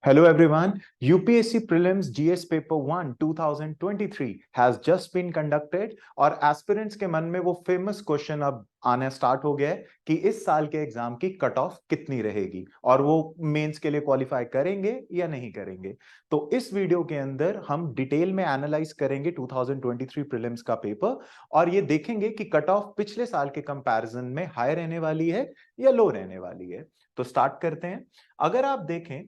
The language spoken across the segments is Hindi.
Hello everyone. UPSC Prelims GS Paper 1 2023 has just been conducted और एस्पिरेंट्स के मन में वो फेमस क्वेश्चन अब आना स्टार्ट हो गया है कि इस साल के एग्जाम की कट ऑफ कितनी रहेगी और वो मेंस के लिए क्वालिफाई करेंगे या नहीं करेंगे। तो इस वीडियो के अंदर हम डिटेल में एनालाइज करेंगे 2023 प्रीलिम्स का पेपर और ये देखेंगे कि कट ऑफ पिछले साल के कंपैरिजन में हाई रहने वाली है या लो रहने वाली है। तो स्टार्ट करते हैं। अगर आप देखें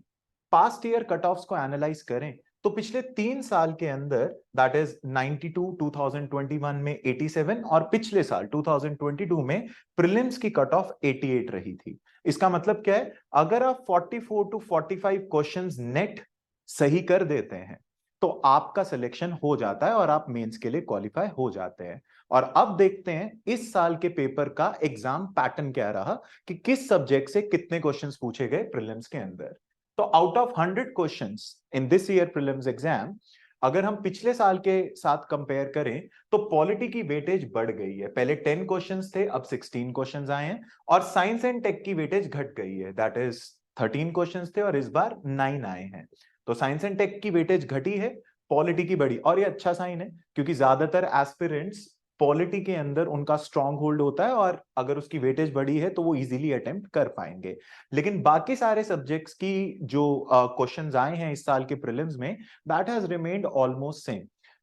पास्ट ईयर कट ऑफ्स को एनालाइज करें तो पिछले 3 साल के अंदर दैट इज 92 2021 में 87 और पिछले साल 2022 में प्रीलिम्स की कट ऑफ 88 रही थी। इसका मतलब क्या है, अगर आप 44 टू 45 क्वेश्चंस नेट सही कर देते हैं तो आपका सिलेक्शन हो जाता है और आप मेंस के लिए क्वालिफाई हो जाते हैं। और अब देखते हैं इस साल के पेपर का एग्जाम पैटर्न क्या रहा कि किस सब्जेक्ट से कितने क्वेश्चंस पूछे गए प्रीलिम्स के अंदर। तो out of 100 questions in this year prelims exam, अगर हम पिछले साल के साथ कंपेयर करें तो पॉलिटी की वेटेज बढ़ गई है। पहले 10 क्वेश्चंस थे, अब 16 क्वेश्चंस आए हैं और साइंस एंड टेक की वेटेज घट गई है, दैट इज 13 क्वेश्चंस थे और इस बार 9 आए हैं। तो साइंस एंड टेक की वेटेज घटी है, पॉलिटी की बढ़ी और ये अच्छा साइन है क्योंकि ज्यादातर एस्पिरेंट्स पॉलिटी के अंदर उनका स्ट्रॉन्ग होल्ड होता है और अगर उसकी वेटेज बढ़ी है तो वो इजीली अटेम्प्ट कर पाएंगे। लेकिन बाकी सारे सब्जेक्ट्स की जो क्वेश्चंस आए हैं इस साल के प्रीलिम्स में, that has remained almost same.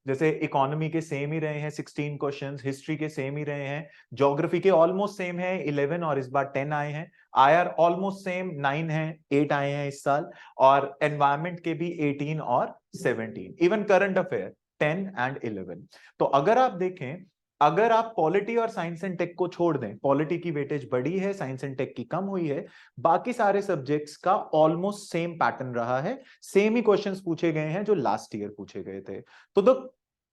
जैसे इकोनॉमी के सेम ही रहे हैं 16 क्वेश्चंस, हिस्ट्री के सेम ही रहे हैं, ज्योग्राफी के ऑलमोस्ट सेम है 11 और इस बार 10 आए हैं, आईआर ऑलमोस्ट सेम 9 है, 8 आए हैं इस साल, और एनवायरमेंट के भी 18 और 17, इवन करंट अफेयर 10 एंड 11। तो अगर आप देखें, अगर आप पॉलिटी और साइंस एंड टेक को छोड़ दें, पॉलिटी की वेटेज बढ़ी है, साइंस एंड टेक की कम हुई है, बाकी सारे सब्जेक्ट्स का ऑलमोस्ट सेम पैटर्न रहा है, सेम ही क्वेश्चंस पूछे गए हैं जो लास्ट ईयर पूछे गए थे। तो the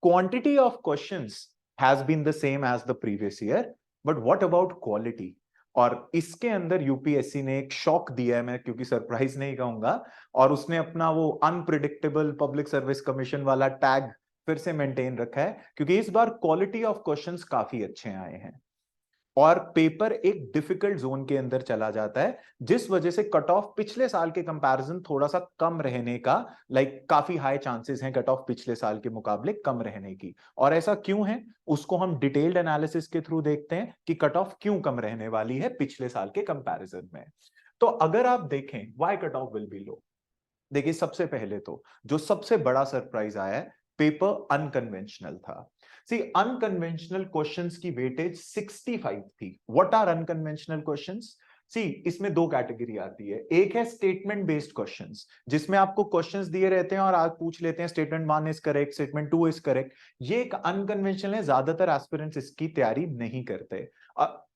quantity of questions has been the same as the previous year, but what about quality? और इसके अंदर यूपीएससी ने एक शॉक दिया है, मैं क्योंकि सरप्राइज नहीं कहूंगा, और उसने अपना वो अनप्रिडिक्टेबल पब्लिक सर्विस कमीशन वाला टैग फिर से मेंटेन रखा है क्योंकि इस बार क्वालिटी ऑफ क्वेश्चंस काफी अच्छे आए हैं और पेपर एक डिफिकल्ट जोन के अंदर चला जाता है, जिस वजह से कट ऑफ पिछले साल के कंपैरिजन थोड़ा सा कम रहने का, काफी हाई चांसेस हैं कट ऑफ पिछले साल के मुकाबले कम रहने की। और ऐसा क्यों है उसको हम डिटेल्ड एनालिसिस के थ्रू देखते हैं कि कट ऑफ क्यों कम रहने वाली है पिछले साल के कंपैरिजन में। तो अगर आप देखें why cut off will be low, देखिए सबसे पहले तो जो सबसे बड़ा सरप्राइज आया है, पेपर अनकन्वेंशनल था। सी अनकन्वेंशनल क्वेश्चंस की वेटेज 65 थी। What are unconventional questions? See इसमें दो कैटेगरी आती है, एक है स्टेटमेंट बेस्ड क्वेश्चंस जिसमें आपको क्वेश्चंस दिए रहते हैं और आप पूछ लेते हैं statement 1 is correct, statement 2 is correct. ये एक अनकन्वेंशनल है, ज्यादातर एस्पिरेंट्स इसकी तैयारी नहीं करते,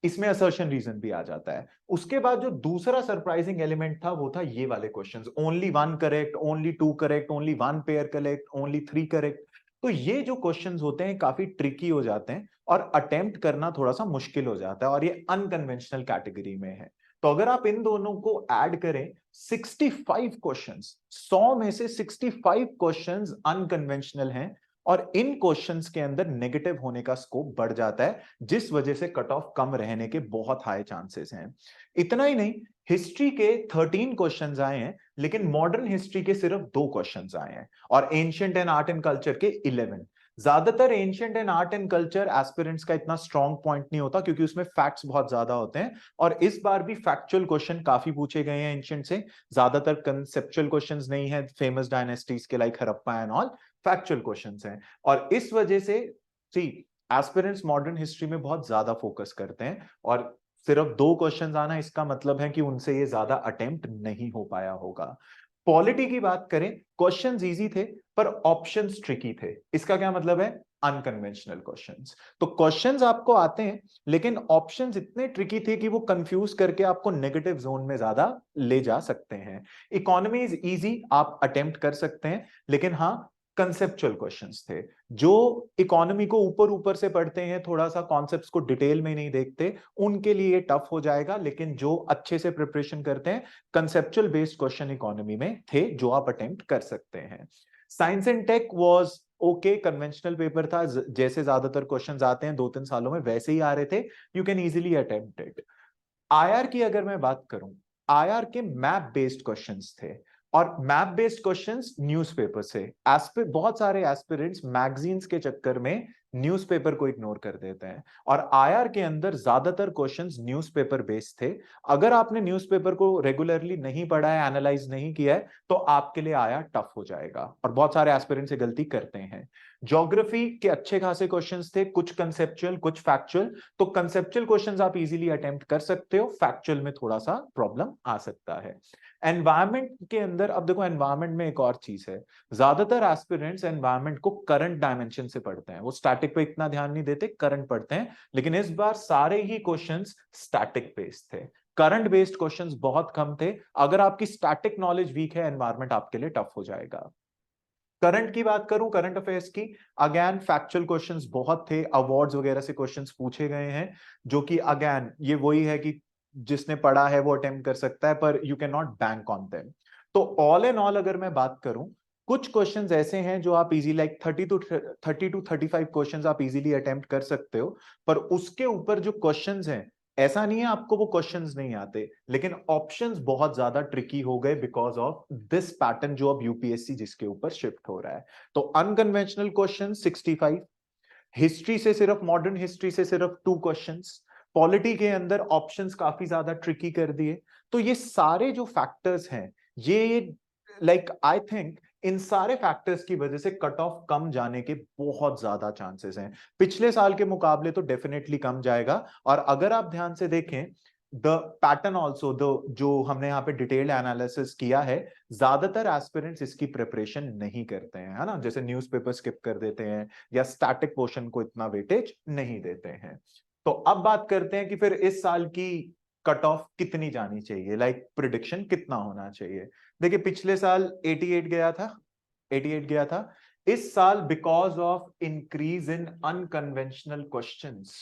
इसमें असर्शन रीजन भी आ जाता है। उसके बाद जो दूसरा सरप्राइजिंग एलिमेंट था वो था ये वाले questions, only 1 correct, only 2 correct, only 1 pair correct, only 3 correct. तो ये जो क्वेश्चंस होते हैं काफी ट्रिकी हो जाते हैं और अटेम्प्ट करना थोड़ा सा मुश्किल हो जाता है और ये अनकन्वेंशनल कैटेगरी में है। तो अगर आप इन दोनों को ऐड करें, 65 क्वेश्चंस, 100 में से 65 क्वेश्चंस अनकन्वेंशनल हैं और इन क्वेश्चंस के अंदर नेगेटिव होने का स्कोप बढ़ जाता है, जिस वजह से कट ऑफ कम रहने के बहुत हाई चांसेस हैं। इतना ही नहीं, हिस्ट्री के 13 क्वेश्चंस आए हैं लेकिन मॉडर्न हिस्ट्री के सिर्फ 2 क्वेश्चंस आए हैं और ancient and art and culture के 11। ज्यादातर ancient and art and culture aspirants का इतना स्ट्रॉन्ग पॉइंट नहीं होता क्योंकि उसमें फैक्ट्स बहुत ज्यादा होते हैं और इस बार भी फैक्चुअल क्वेश्चन काफी पूछे गए हैं एंशिएंट से, ज्यादातर कंसेप्चुअल क्वेश्चंस नहीं है फेमस डायनेस्टीज के like Harappa and all, factual questions हैं। और इस वजह से सी एस्पिरेंट्स मॉडर्न हिस्ट्री में बहुत ज्यादा फोकस करते हैं और सिर्फ 2 क्वेश्चंस आना इसका मतलब है कि उनसे ये ज्यादा अटेम्प्ट नहीं हो पाया होगा। पॉलिटी की बात करें, क्वेश्चंस इजी थे पर ऑप्शंस ट्रिकी थे। इसका क्या मतलब है? Unconventional questions. तो क्वेश्चंस आपको आते हैं लेकिन ऑप्शंस इतने ट्रिकी थे कि वो कंफ्यूज करके आपको नेगेटिव जोन में ज्यादा ले जा सकते हैं। इकोनॉमी इज इजी, आप अटेम्प्ट कर सकते हैं, लेकिन हाँ कंसेप्चुअल क्वेश्चंस थे। जो इकोनॉमी को ऊपर ऊपर से पढ़ते हैं, थोड़ा सा कॉन्सेप्ट्स को डिटेल में नहीं देखते, उनके लिए टफ हो जाएगा, लेकिन जो अच्छे से प्रिपरेशन करते हैं, कंसेप्चुअल बेस्ड क्वेश्चन इकोनॉमी में थे जो आप अटेम्प्ट कर सकते हैं। Science and tech was okay, conventional paper था, जैसे ज्यादातर क्वेश्चंस आते हैं 2-3 सालों में वैसे ही आ रहे थे, you can easily attempt it. IR की अगर मैं बात करूं, आईआर के मैप बेस्ड क्वेश्चंस थे और मैप बेस्ड क्वेश्चंस न्यूज़पेपर से। बहुत सारे एस्पिरेंट्स मैगजीन्स के चक्कर में न्यूज़पेपर को इग्नोर कर देते हैं, और आईआर के अंदर ज्यादातर क्वेश्चंस न्यूज़पेपर बेस्ड थे। अगर आपने न्यूज़पेपर को रेगुलरली नहीं पढ़ा है, एनालाइज नहीं किया है, तो आपके लिए आईआर टफ हो जाएगा, और बहुत सारे एस्पिरेंट्स ये गलती करते हैं। ज्योग्राफी के अच्छे खासे क्वेश्चंस थे, कुछ कंसेप्चुअल कुछ फैक्चुअल। तो कंसेप्चुअल क्वेश्चंस आप इजीली अटेम्प्ट कर सकते हो, फैक्चुअल में थोड़ा सा प्रॉब्लम आ सकता है। एनवायरमेंट के अंदर अब देखो, एनवायरमेंट में एक और चीज है, ज्यादातर एस्पिरेंट्स एनवायरमेंट को करंट डायमेंशन से पढ़ते हैं, वो स्टैटिक पे इतना ध्यान नहीं देते, करंट पढ़ते हैं। लेकिन इस बार सारे ही क्वेश्चंस स्टैटिक बेस्ड थे, करंट बेस्ड क्वेश्चंस बहुत कम थे। अगर आपकी स्टैटिक नॉलेज वीक है, एनवायरमेंट आपके लिए टफ हो जाएगा। करंट की बात करूं, करंट अफेयर्स की, अगेन फैक्चुअल क्वेश्चंस बहुत थे, अवार्ड्स वगैरह से क्वेश्चंस पूछे गए हैं, जो कि अगेन ये वही है कि जिसने पढ़ा है वो अटेम्प्ट कर सकता है, पर you can not bank on them. तो ऑल इन ऑल अगर मैं बात करूं, कुछ क्वेश्चंस ऐसे हैं जो आप इजी लाइक 30 टू 35 क्वेश्चंस आप इजीली अटेम्प्ट कर सकते हो, पर उसके ऊपर जो क्वेश्चंस हैं, ऐसा नहीं है आपको वो क्वेश्चंस नहीं आते, लेकिन ऑप्शंस बहुत ज्यादा ट्रिकी हो गए बिकॉज ऑफ दिस पैटर्न जो अब यूपीएससी जिसके ऊपर शिफ्ट हो रहा है। तो अनकन्वेंशनल क्वेश्चन 65, हिस्ट्री से सिर्फ, मॉडर्न हिस्ट्री से सिर्फ 2 क्वेश्चंस, पॉलिटी के अंदर ऑप्शंस काफी ज्यादा ट्रिकी कर दिए। तो ये सारे जो फैक्टर्स हैं, ये लाइक आई थिंक इन सारे फैक्टर्स की वजह से कट ऑफ कम जाने के बहुत ज्यादा चांसेस हैं। पिछले साल के मुकाबले तो डेफिनेटली कम जाएगा। और अगर आप ध्यान से देखें, द पैटर्न ऑल्सो, द जो हमने यहाँ पे डिटेल्ड एनालिसिस किया है, ज्यादातर एस्पिरेंट्स इसकी प्रिपरेशन नहीं करते हैं, है ना, जैसे न्यूज़पेपर स्किप कर देते हैं या स्टैटिक पोर्शन को इतना वेटेज नहीं देते हैं। तो अब बात करते हैं कि फिर इस साल की कट ऑफ कितनी जानी चाहिए, लाइक प्रिडिक्शन कितना होना चाहिए। देखिए, पिछले साल 88 गया था, 88 गया था। इस साल because of increase in unconventional questions,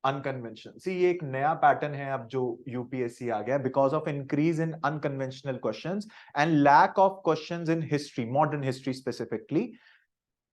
unconventional, see ये एक नया पैटर्न है अब जो यूपीएससी आ गया, because of increase in unconventional questions and lack of questions in history, modern history specifically,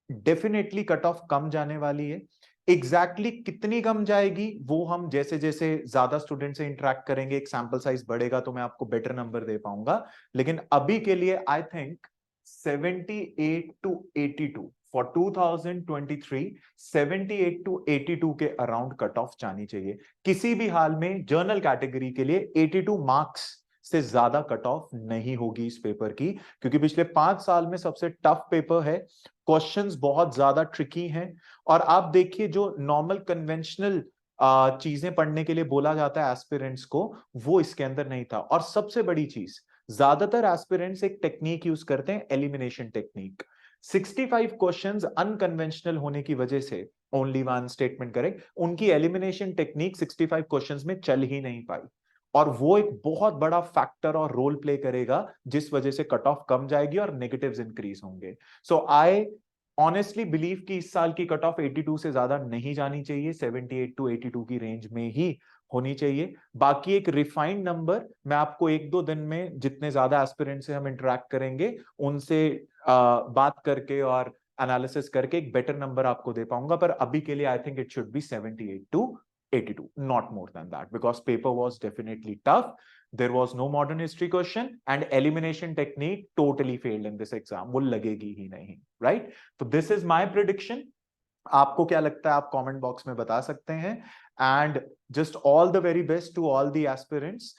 definitely cut off कम जाने वाली है। एग्जैक्टली कितनी कम जाएगी वो हम जैसे जैसे ज्यादा स्टूडेंट से इंटरेक्ट करेंगे, एक सैंपल साइज बढ़ेगा, तो मैं आपको बेटर नंबर दे पाऊंगा। लेकिन अभी के लिए I think 78 to 82 for 2023, 78 to 82 के अराउंड कट ऑफ जानी चाहिए। किसी भी हाल में जर्नल कैटेगरी के लिए 82 मार्क्स से ज्यादा कट ऑफ नहीं होगी इस पेपर की, क्योंकि पिछले 5 साल में सबसे टफ पेपर है, क्वेश्चंस बहुत ज्यादा ट्रिकी हैं। और आप देखिए, जो नॉर्मल कन्वेंशनल चीजें पढ़ने के लिए बोला जाता है एस्पिरेंट्स को, वो इसके अंदर नहीं था। और सबसे बड़ी चीज, ज्यादातर एस्पिरेंट्स एक टेक्निक यूज करते हैं, एलिमिनेशन टेक्निक। 65 क्वेश्चंस अनकन्वेंशनल होने की वजह से, ओनली वन स्टेटमेंट करेक्ट, उनकी एलिमिनेशन टेक्निक 65 क्वेश्चंस में चल ही नहीं पाई, और वो एक बहुत बड़ा फैक्टर और रोल प्ले करेगा, जिस वजह से कट ऑफ कम जाएगी और नेगेटिव्स इंक्रीज होंगे। सो आई ऑनेस्टली बिलीव कि इस साल की कट ऑफ 82 से ज्यादा नहीं जानी चाहिए, 78 टू 82 की रेंज में ही होनी चाहिए। बाकी एक रिफाइंड नंबर मैं आपको 1-2 दिन में, जितने ज्यादा एस्पिरेंट से हम इंटरेक्ट करेंगे, उनसे बात करके और एनालिसिस करके एक बेटर नंबर आपको दे पाऊंगा। पर अभी के लिए I think it should be 78 to 82, not more than that, because paper was definitely tough. There was no modern history question and elimination technique totally failed in this exam. वो लगेगी ही नहीं, right? तो this is my prediction. आपको क्या लगता है, आप कमेंट बॉक्स में बता सकते हैं। And just all the very best to all the aspirants.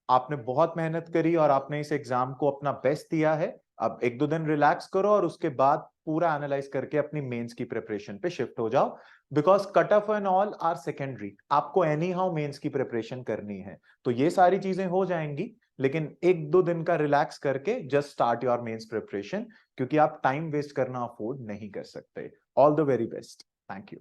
आपने बहुत मेहनत करी और आपने इस एग्जाम को अपना बेस्ट दिया है। अब 1-2 दिन रिलैक्स करो और उसके बाद पूरा एनालाइज करके अपनी मेंस की प्रिपरेशन पे शिफ्ट हो जाओ, because cut off and all are secondary. आपको एनी हाउ मेंस की प्रिपरेशन करनी है, तो ये सारी चीजें हो जाएंगी, लेकिन 1-2 दिन का रिलैक्स करके just start your mains preparation, क्योंकि आप टाइम वेस्ट करना अफोर्ड नहीं कर सकते। All the very best, thank you.